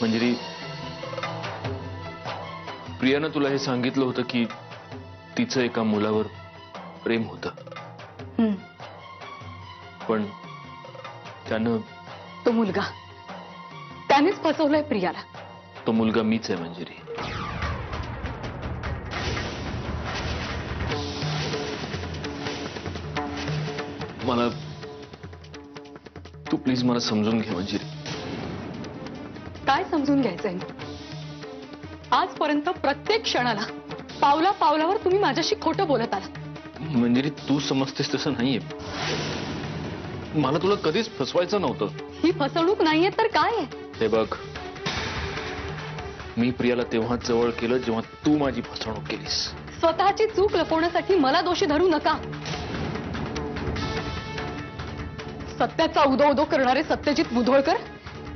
मंजिरी, प्रियानं तुला हे सांगितलं होतं की तिचं एका मुलावर प्रेम होतं, पण त्यानं तो मुलगा त्यानेच फसवलंय प्रियाला. तो मुलगा मीच आहे मंजिरी. मला तू प्लीज मला समजून घे मंजिरी. काय समजून घ्यायचंय? आजपर्यंत प्रत्येक क्षणाला पावला पावलावर तुम्ही माझ्याशी खोटं बोलत आलात. मंजिरी, तू समजतेस तसं नाहीये. मला तुला कधीच फसवायचं नव्हतं. ही फसवणूक नाहीये तर काय आहे? हे बघ, मी प्रियाला तेव्हा जवळ केलं जेव्हा तू माझी फसवणूक केलीस. स्वतःची चूक लपवण्यासाठी मला दोषी धरू नका. सत्याचा उदो उदो करणारे सत्यजित मुधोळकर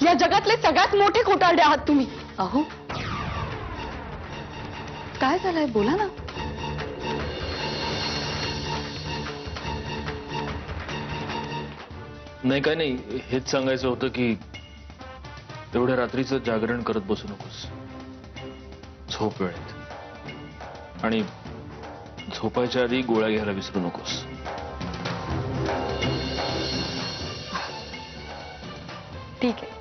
या जगातले सगळ्यात मोठे खोटारडे आहात तुम्ही. अहो, काय झालंय बोला ना. नाही, काय नाही, हेच सांगायचं होतं की एवढ्या रात्रीचं जागरण करत बसू नकोस. झोप वेळेत, आणि झोपायच्या आधी गोळ्या घ्यायला विसरू नकोस. ठीक आहे.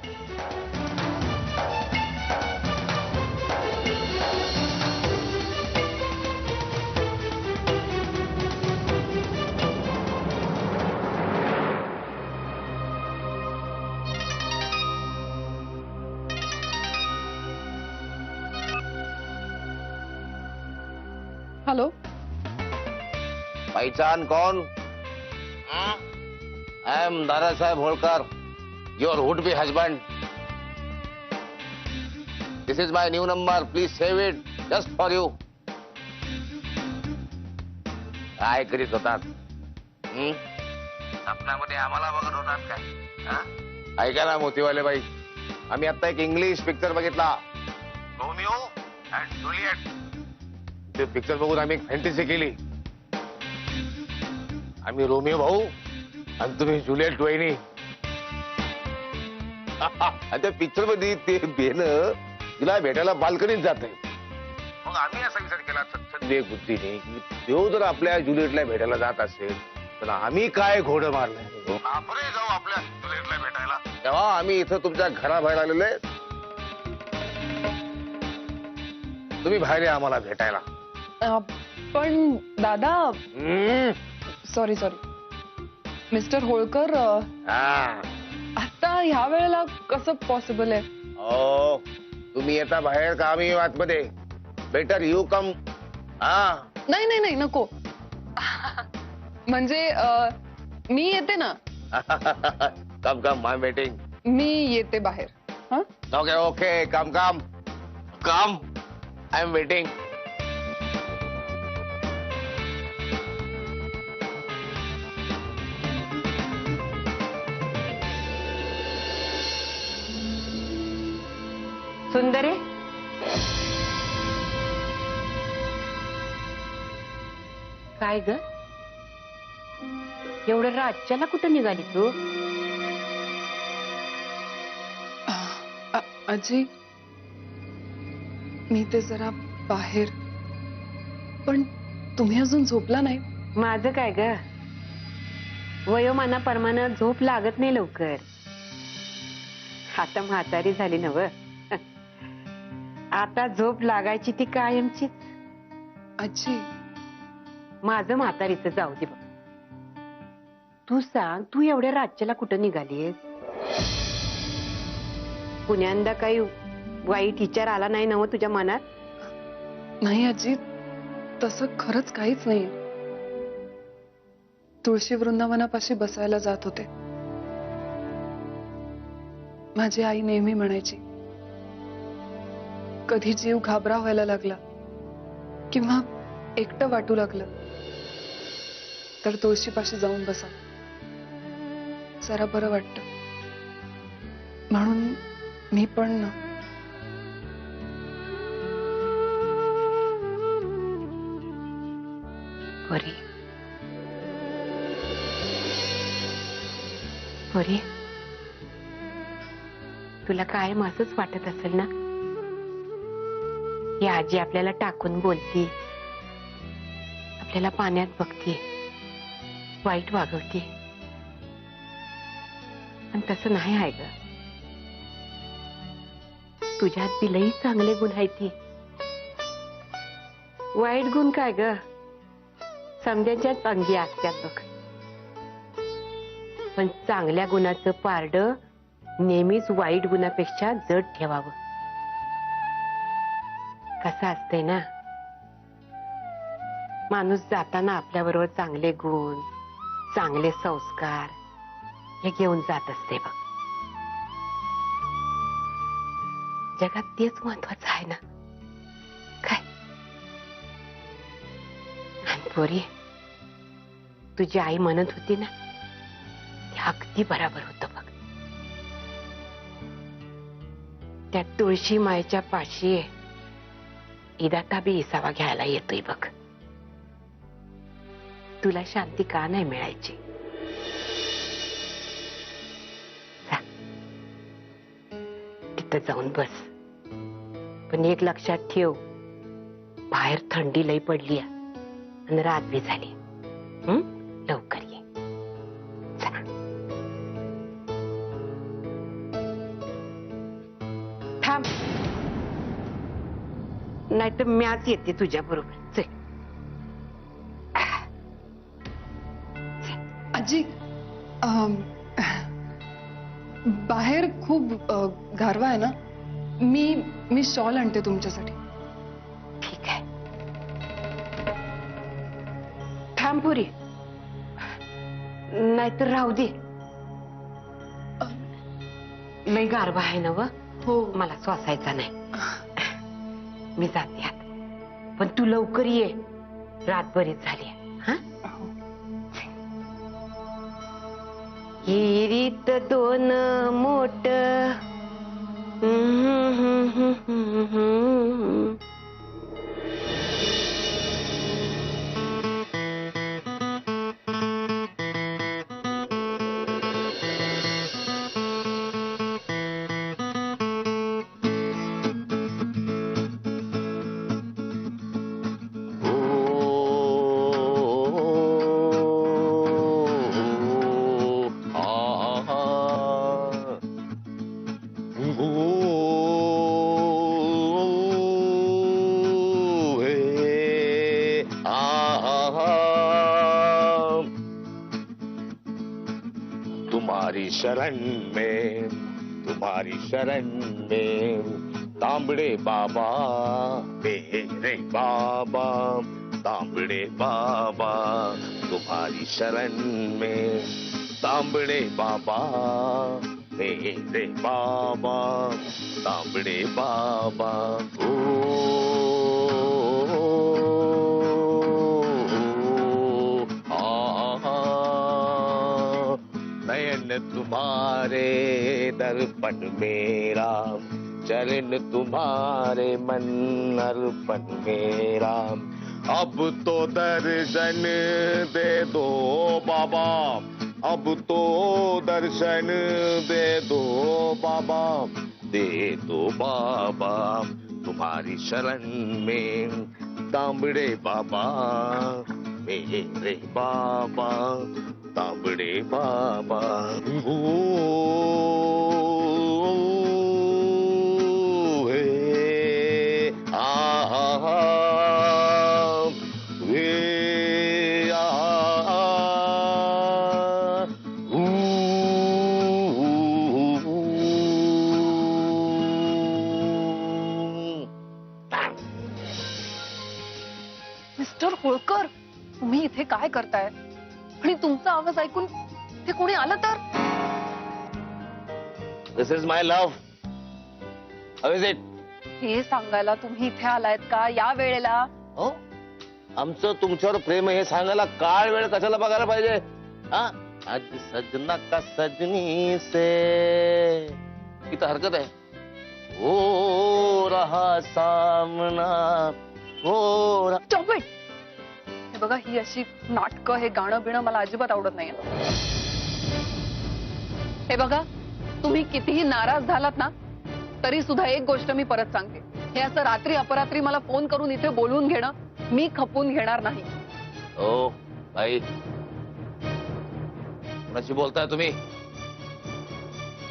हेलो, पहचान कौन? I am Dada Saheb Holkar, your would be husband. This is my new number, please save it just for you. काय करीत होतात? स्वप्नामध्ये आम्हाला बघत होतात काय? ऐका ना मोतीवाले बाई, आम्ही आता एक इंग्लिश पिक्चर बघितला, रोमिओ अँड ज्युलियट. ते पिक्चर बघून आम्ही एक फॅन्टसी केली. आम्ही रोमिओ भाऊ आणि तुम्ही ज्युलियट वहिनी. त्या पिक्चर मध्ये ते बेन तिला भेटायला बाल्कनीत जाते. मग आम्ही असा विचार केला विवेक बुद्धीने की तो जर आपल्या ज्युलियटला भेटायला जात असेल तर आम्ही काय घोडं मारलं, आपण जाऊ आपल्या ज्युलियटला भेटायला. तेव्हा आम्ही इथं तुमच्या घराबाहेर आलेलो आहे. तुम्ही बाहेर या आम्हाला भेटायला. पण दादा, सॉरी मिस्टर होळकर, आता ह्या वेळेला कसं पॉसिबल आहे? ओ, तुम्ही येता बाहेर का आम्ही आतमध्ये? Better you come. नाही नाही नाही, नको. म्हणजे मी येते ना. Come come, I am waiting. मी येते बाहेर. Okay okay, come come come, I am waiting. सुंदरे, काय ग, एवढं रातच्याला कुठं निघाली तू? अजी, मी ते जरा बाहेर. पण तुम्ही अजून झोपला नाही? माझं काय ग, वयोमानाप्रमाणे झोप लागत नाही लवकर. आता म्हातारी झाली नव, आता झोप लागायची ती कायमचीच. आजी, माझं म्हातारीचं जाऊ दे बघ. तू सांग, तू एवढ्या रातच्याला कुठं निघालीस? पुण्यांदा काही वाईट विचार आला नाही ना तुझ्या मनात? नाही आजी, तसं खरंच काहीच नाही. तुळशी वृंदावनापाशी बसायला जात होते. माझी आई नेहमी म्हणायची, कधी जीव घाबरा व्हायला लागला किंवा एकटं वाटू लागलं तर तुळशीपाशी जाऊन बसा, जरा बरं वाटतं. म्हणून मी पण ना. परी, परी, तुला कायम असंच वाटत असेल ना? ही आजी आपल्याला टाकून बोलती, आपल्याला पाण्यात बघते, वाईट वागवते. पण तसं नाही आहे ग. तुझ्यात बी लई चांगले गुण आहेत ती. वाईट गुण काय ग? समजायच्याच अंगी असतात बघ. पण चांगल्या गुणाचं पारड नेहमीच वाईट गुणापेक्षा जड ठेवावं. कसं असतंय ना, माणूस जाताना आपल्याबरोबर चांगले गुण, चांगले संस्कार हे घेऊन जात असते बघ. जगात तेच महत्वाचं आहे ना. काय पोरी, तुझी आई म्हणत होती ना, ते अगदी बरोबर होतं बघ. त्या तुळशी मायच्या पाशी इदाता बी इसावा घ्यायला येतोय बघ. तुला शांती का नाही मिळायची? जा, तिथं जाऊन बस. पण एक लक्षात ठेव, बाहेर थंडी लई पडली आणि रात बी झाली. लवकर ये. चला. थांब, नाहीतर म्याच येते तुझ्या बरोबर. चल. आजी, बाहेर खूप गारवा आहे ना. मी शॉल आणते तुमच्यासाठी. ठीक आहे. थांब पुरी, नाहीतर राहू दे. लई गारवा आहे ना व. हो. मला श्वासायचा नाही. मी जाते आत. पण तू लवकर ये, रात बरीच झाली. हा, हिरीत दोन मोठ तुम्हारी शरण में, तुम्हारी शरण में, तांबड़े बाबा मेरे बाबा, तांबड़े बाबा तुम्हारी शरण में, तांबड़े बाबा मेरे बाबा, तांबड़े बाबा. नयन तुम्हारे दर्पण मेरा, चरण तुम्हारे मन अर्पण मेरा. अब तो दर्शन दे दो बाबा, अब तो दर्शन दे दो बाबा, दे दो बाबा तुम्हारी शरण में, तांबड़े बाबा मेरे बाबा, तांबड़े बाबा. मिस्टर होळकर, तुम्ही इथे काय करताय? आणि तुमचा आवाज ऐकून ते कोणी आलं तर? This is my love. How is it? हे सांगायला तुम्ही इथे आलायत का या वेळेला? हो, आमचं तुमच्यावर प्रेम हे सांगायला काळ वेळ कशाला बघायला पाहिजे? हा, आज सजना का सजनी से इथं हरकत आहे. हो रहा सामना, हो रहा. Stop it! हे बघा, ही अशी नाटकं, हे गाणं बिणं मला अजिबात आवडत नाही. हे बघा, तुम्ही कितीही नाराज झालात ना तरी सुद्धा एक गोष्ट मी परत सांगते, हे असं रात्री अपरात्री मला फोन करून इथे बोलवून घेणं मी खपून घेणार नाही. हो बाई, कोणाशी बोलताय तुम्ही?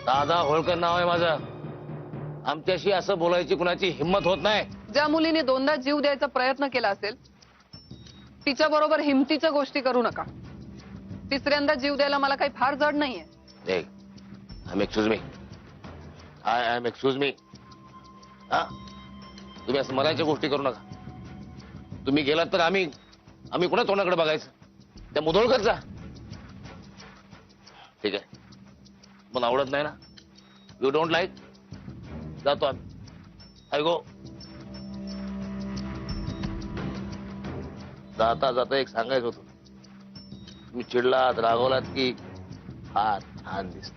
दादा होळकर नाव आहे माझं. आमच्याशी असं बोलायची कुणाची हिंमत होत नाही. ज्या मुलीने दोनदा जीव द्यायचा प्रयत्न केला असेल तिच्या बरोबर हिमतीच्या गोष्टी करू नका. तिसऱ्यांदा जीव द्यायला मला काही फार जड नाहीये. Excuse me, I am excuse me. हा, तुम्ही असं मरायच्या गोष्टी करू नका. तुम्ही गेलात तर आम्ही कुणा तोंडाकडे बघायचं? त्या मुधोळकरचा? ठीक आहे, मला आवडत नाही ना, यू डोंट लाईक, जातो आम्ही. आय गो. जाता जाता एक सांगायचं होतं, तुम्ही चिडलात रागवलात की फार छान दिसत.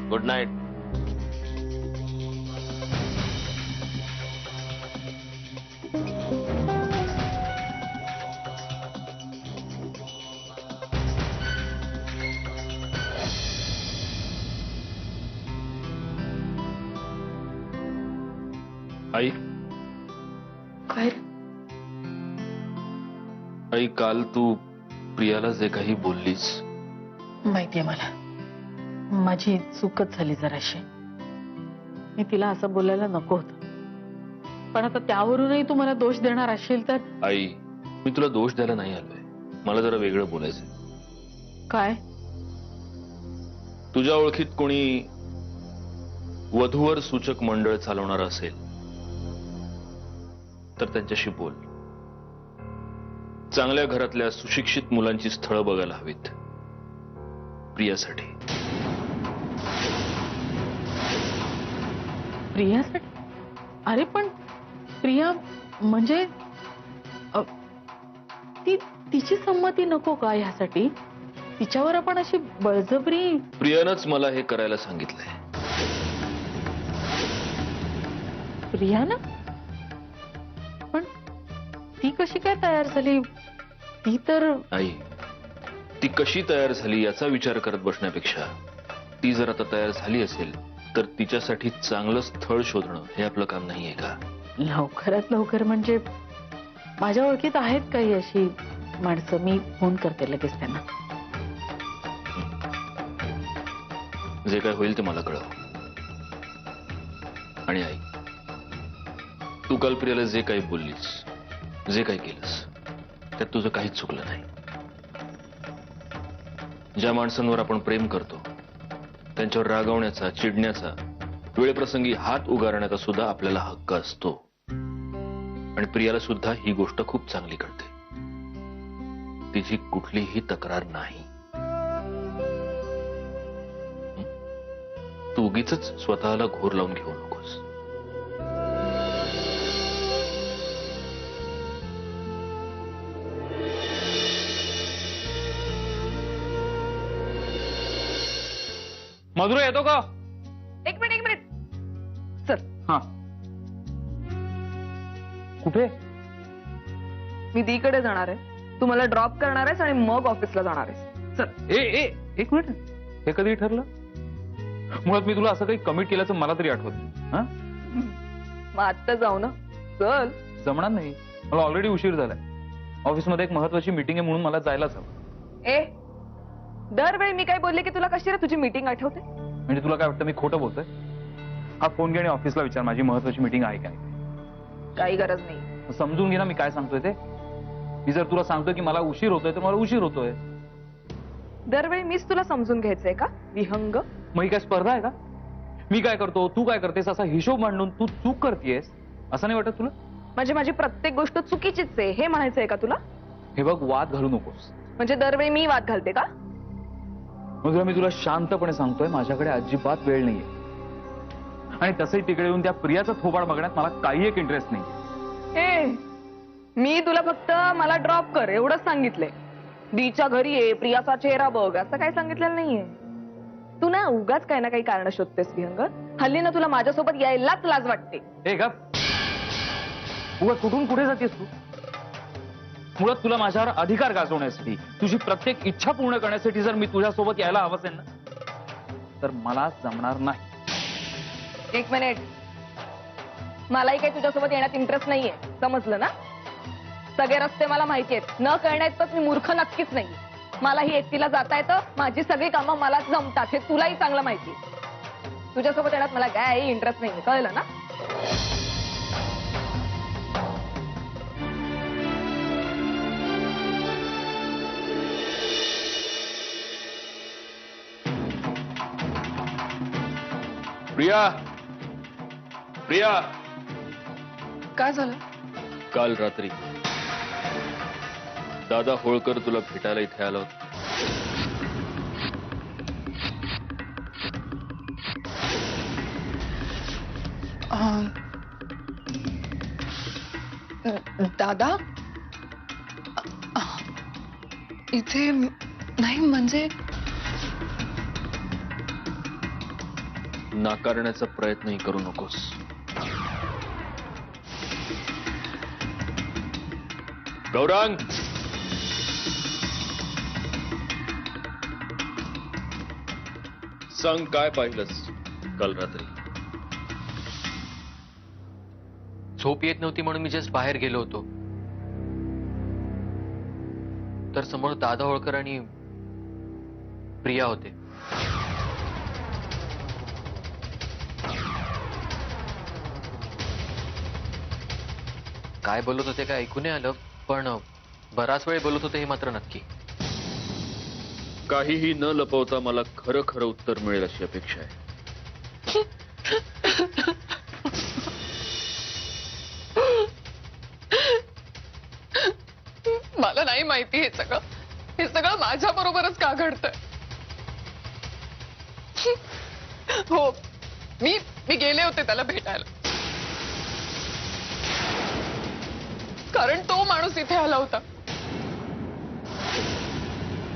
Good night. आई, काय आई, काल तू प्रियाला जे काही बोललीस, माहितीये मला, माझी चूकच झाली जराशी. मी तिला असं बोलायला नको होतं, पण आता त्यावरूनही तू मला दोष देणार असशील तर. आई, मी तुला दोष द्यायला नाही आलोय. मला जरा वेगळं बोलायचंय. काय? तुझ्या ओळखीत कोणी वधूवर सूचक मंडळ चालवणार असेल तर त्यांच्याशी बोल. चांगल्या घरातल्या सुशिक्षित मुलांची स्थळं बघायला हवीत प्रियासाठी. प्रियासाठी? अरे पण प्रिया म्हणजे तिची संमती नको का ह्यासाठी? तिच्यावर आपण अशी बळजबरी. प्रियानंच मला हे करायला सांगितलंय. प्रिया ना? पण ती कशी काय तयार झाली? ती तर. आई, ती कशी तयार झाली याचा विचार करत बसण्यापेक्षा ती जर आता तयार झाली असेल तर तिच्यासाठी चांगलं स्थळ शोधणं हे आपलं काम नाहीये का? लवकरात लवकर म्हणजे माझ्या ओळखीत आहेत काही अशी माणसं, मी फोन करते लगेच त्यांना. जे काय होईल ते मला कळव. आणि आई, तू काल प्रियाला जे काही बोललीस, जे काही केलंस, त्यात तुझं काहीच चुकलं नाही. ज्या माणसांवर आपण प्रेम करतो त्यांच्यावर रागवण्याचा, चिडण्याचा, वेळप्रसंगी हात उगारण्याचा सुद्धा आपल्याला हक्क असतो. आणि प्रियाला सुद्धा ही गोष्ट खूप चांगली कळते. तिची कुठलीही तक्रार नाही. तू उगीच स्वतःला घोर लावून घेऊ नकोस. मधुरा येतो का? एक मिनिट सर. हा, कुठे? मी दीकडे जाणार आहे, तू मला ड्रॉप करणार आहेस आणि मग ऑफिसला जाणार आहेस. चल. एक मिनिट, हे कधी ठरलं? मुळात मी तुला असं काही कमिट केल्याचं मला तरी आठवत नाही. हा, मग आत्ता जाऊ ना. चल. जमणार नाही, मला ऑलरेडी उशीर झालाय. ऑफिसमध्ये एक महत्वाची मीटिंग आहे म्हणून मला जायलाच हवं. ए, दरवेळी मी काय बोलले की तुला कशी रे तुझी मीटिंग आठवते? म्हणजे तुला काय वाटतं मी खोटं बोलतोय? हा फोन घे आणि ऑफिसला विचार माझी महत्वाची मीटिंग आहे काय. काही गरज नाही. समजून घे ना मी काय सांगतोय ते. मी जर तुला सांगतोय की मला उशीर होतोय तर मला उशीर होतोय. दरवेळी मीच तुला समजून घ्यायचंय का विहंग? मग ही काय स्पर्धा आहे का? मी काय करतो, तू काय करतेस असा हिशोब मांडून तू चूक करतेस असं नाही वाटत तुला? म्हणजे माझी प्रत्येक गोष्ट चुकीचीच आहे हे म्हणायचंय का तुला? हे बघ, वाद घालू नकोस. म्हणजे दरवेळी मी वाद घालते का? मग मी तुला शांतपणे सांगतोय, माझ्याकडे अजिबात वेळ नाहीये. आणि तसंही तिकडे येऊन त्या प्रियाचं थोबाड बघण्यात मला काही एक इंटरेस्ट नाही. ए, मी तुला फक्त मला ड्रॉप कर एवढंच सांगितलंय. दीच्या घरी ये, प्रियाचा चेहरा बघ असं काही सांगितलेलं नाहीये. तू ना उगाच काही ना काही कारण शोधतेस विहंग. हल्ली ना तुला माझ्यासोबत यायलाच लाज वाटते. हे का उगाच कुठून कुठे जातेस तू? मुळात तुला माझ्यावर अधिकार गाजवण्यासाठी, तुझी प्रत्येक इच्छा पूर्ण करण्यासाठी जर मी तुझ्यासोबत यायला हवं असेल ना, तर मला जमणार नाही. एक मिनिट, मलाही काही तुझ्यासोबत येण्यात इंटरेस्ट नाहीये, समजलं ना? सगळे रस्ते मला माहिती आहेत, न कळण्यातच मी मूर्ख नक्कीच नाही. मलाही एकटीला जाता येतं, माझी सगळी कामं मला जमतात, हे तुलाही चांगलं माहिती. तुझ्यासोबत येण्यात मला काही इंटरेस्ट नाही, कळलं ना? प्रिया, प्रिया, काय झालं? काल रात्री दादा होळकर तुला भेटायला इथे आला होता. दादा इथे नाही, म्हणजे नाकारण्याचा प्रयत्नही करू नकोस. गौरांग, सांग काय पाहिलंस काल रात्री? झोप येत नव्हती म्हणून मी जस्ट बाहेर गेलो होतो, तर समोर दादा होळकर आणि प्रिया होते. काय बोलत होते काय ऐकू नाही आलं, पण बराच वेळ बोलत होते हे मात्र नक्की. काहीही न लपवता मला खरं खरं उत्तर मिळेल अशी अपेक्षा आहे. मला नाही माहिती हे सगळं माझ्या बरोबरच का घडतंय. हो, मी गेले होते त्याला भेटायला, कारण तो माणूस इथे आला होता.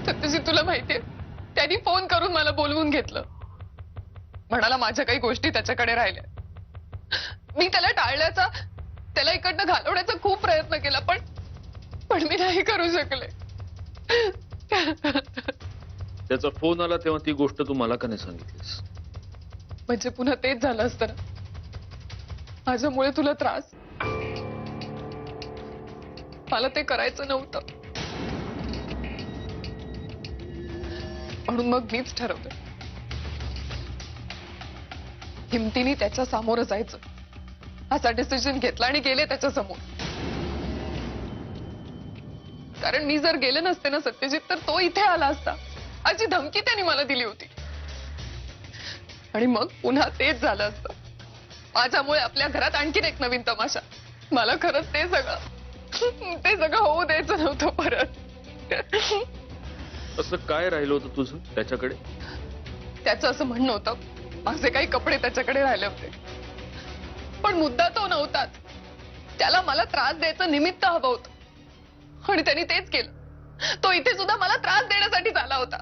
सत्यजित, तुला माहितीये, त्यांनी फोन करून मला बोलवून घेतलं. म्हणाला माझ्या काही गोष्टी त्याच्याकडे राहिल्या. मी त्याला टाळण्याचा, त्याला इकडनं घालवण्याचा खूप प्रयत्न केला, पण मी नाही करू शकले. त्याचा फोन आला तेव्हा ती गोष्ट तू मला का नाही सांगितलीस? म्हणजे पुन्हा तेच झालं असतं ना, माझ्यामुळे तुला त्रास. मला ते करायचं नव्हतं, म्हणून मग मीच ठरवलं हिमतीने त्याच्या सामोरं जायचं, असा डिसिजन घेतला आणि गेले त्याच्या समोर. कारण मी जर गेले नसते ना सत्यजित, तर तो इथे आला असता, अशी धमकी त्यांनी मला दिली होती. आणि मग पुन्हा तेच झालं असतं. माझ्यामुळे आपल्या घरात आणखीन एक नवीन तमाशा. मला खरंच ते सगळं होऊ द्यायचं नव्हतं परत. असं काय राहिलं होतं तुझं त्याच्याकडे? त्याचं असं म्हणणं होतं, माझे काही कपडे त्याच्याकडे राहिले होते, पण मुद्दा तो नव्हताच. त्याला मला त्रास द्यायचं निमित्त हवं होतं, आणि त्यांनी तेच केलं. तो इथे सुद्धा मला त्रास देण्यासाठीच आला होता.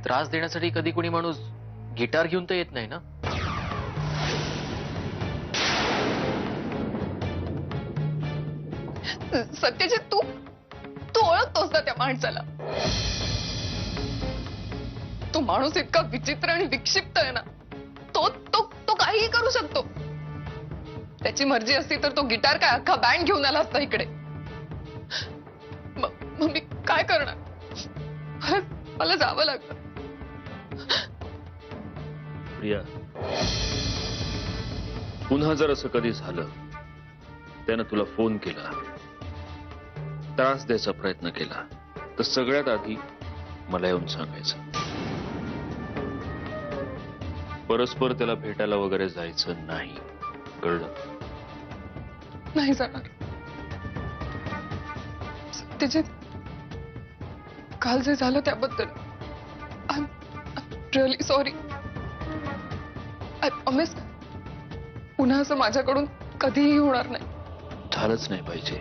त्रास देण्यासाठी कधी कोणी माणूस गिटार घेऊन तर येत नाही ना. सत्यजित, तू ओळखतोस ना त्या माणसाला. तो माणूस इतका विचित्र आणि विक्षिप्त आहे ना, तो काहीही करू शकतो. त्याची मर्जी असती तर तो गिटार काय अख्खा बँड घेऊन आला असता इकडे. मग मी काय करणार? मला जावं लागलं. प्रिया, पुन्हा जर असं कधी झालं, त्यानं तुला फोन केला, त्रास द्यायचा प्रयत्न केला, तर सगळ्यात आधी मला येऊन सांगायचं. परस्पर त्याला भेटायला वगैरे जायचं नाही, कळलं? नाही जाणार. सत्यजित, काल जे झालं त्याबद्दल I am really sorry. I promise पुन्हा असं माझ्याकडून कधीही होणार नाही. झालंच नाही पाहिजे.